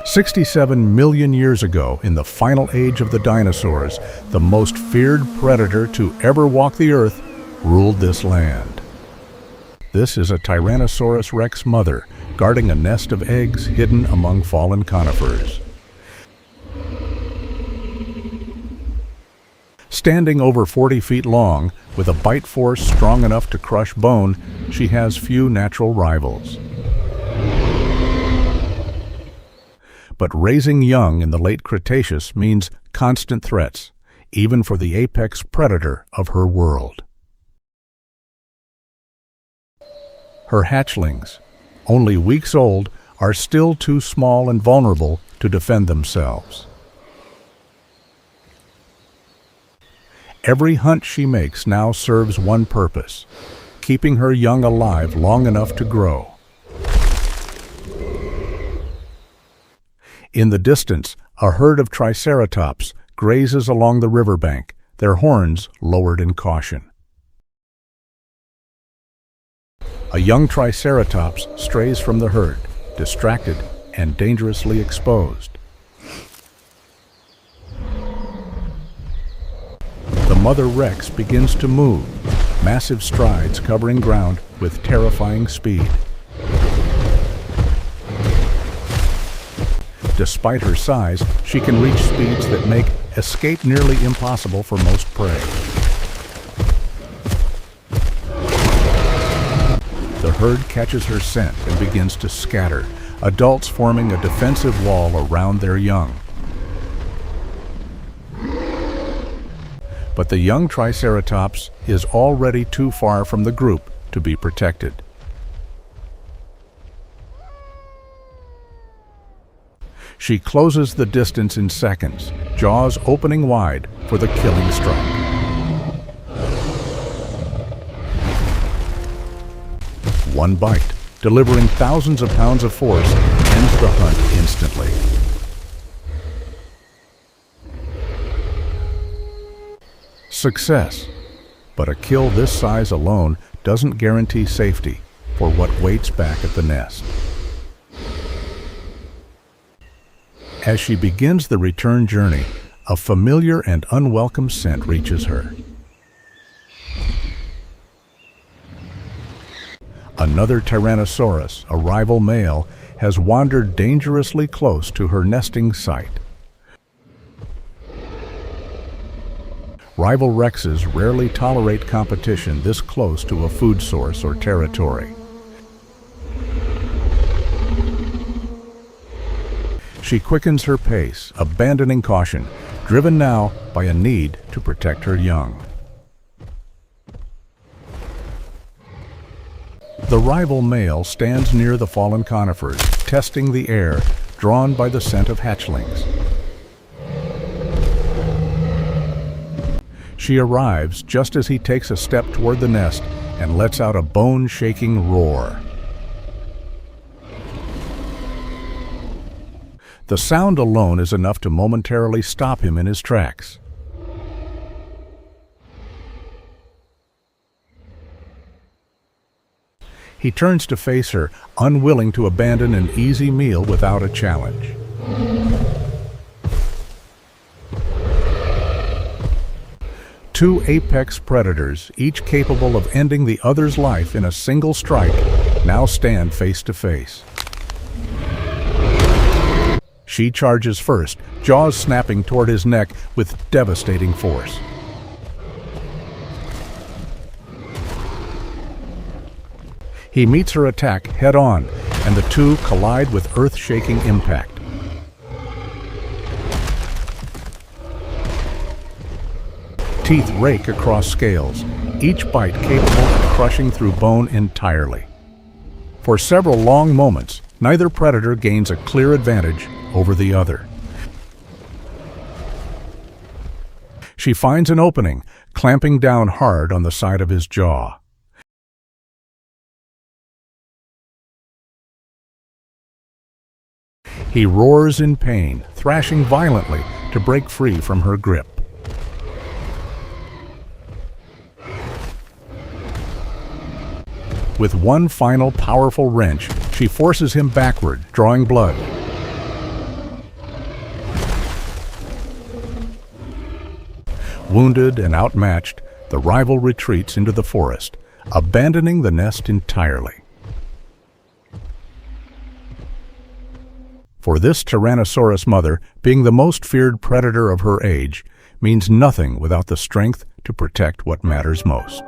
67 million years ago, in the final age of the dinosaurs, the most feared predator to ever walk the earth ruled this land. This is a Tyrannosaurus rex mother guarding a nest of eggs hidden among fallen conifers. Standing over 40 feet long, with a bite force strong enough to crush bone, she has few natural rivals. But raising young in the late Cretaceous means constant threats, even for the apex predator of her world. Her hatchlings, only weeks old, are still too small and vulnerable to defend themselves. Every hunt she makes now serves one purpose: keeping her young alive long enough to grow. In the distance, a herd of Triceratops grazes along the riverbank, their horns lowered in caution. A young Triceratops strays from the herd, distracted and dangerously exposed. The mother Rex begins to move, massive strides covering ground with terrifying speed. Despite her size, she can reach speeds that make escape nearly impossible for most prey. The herd catches her scent and begins to scatter, adults forming a defensive wall around their young. But the young Triceratops is already too far from the group to be protected. She closes the distance in seconds, jaws opening wide for the killing strike. One bite, delivering thousands of pounds of force, ends the hunt instantly. Success. But a kill this size alone doesn't guarantee safety for what waits back at the nest. As she begins the return journey, a familiar and unwelcome scent reaches her. Another Tyrannosaurus, a rival male, has wandered dangerously close to her nesting site. Rival rexes rarely tolerate competition this close to a food source or territory. She quickens her pace, abandoning caution, driven now by a need to protect her young. The rival male stands near the fallen conifers, testing the air, drawn by the scent of hatchlings. She arrives just as he takes a step toward the nest and lets out a bone-shaking roar. The sound alone is enough to momentarily stop him in his tracks. He turns to face her, unwilling to abandon an easy meal without a challenge. Two apex predators, each capable of ending the other's life in a single strike, now stand face to face. She charges first, jaws snapping toward his neck with devastating force. He meets her attack head-on, and the two collide with earth-shaking impact. Teeth rake across scales, each bite capable of crushing through bone entirely. For several long moments, neither predator gains a clear advantage over the other. She finds an opening, clamping down hard on the side of his jaw. He roars in pain, thrashing violently to break free from her grip. With one final powerful wrench, she forces him backward, drawing blood. Wounded and outmatched, the rival retreats into the forest, abandoning the nest entirely. For this Tyrannosaurus mother, being the most feared predator of her age means nothing without the strength to protect what matters most.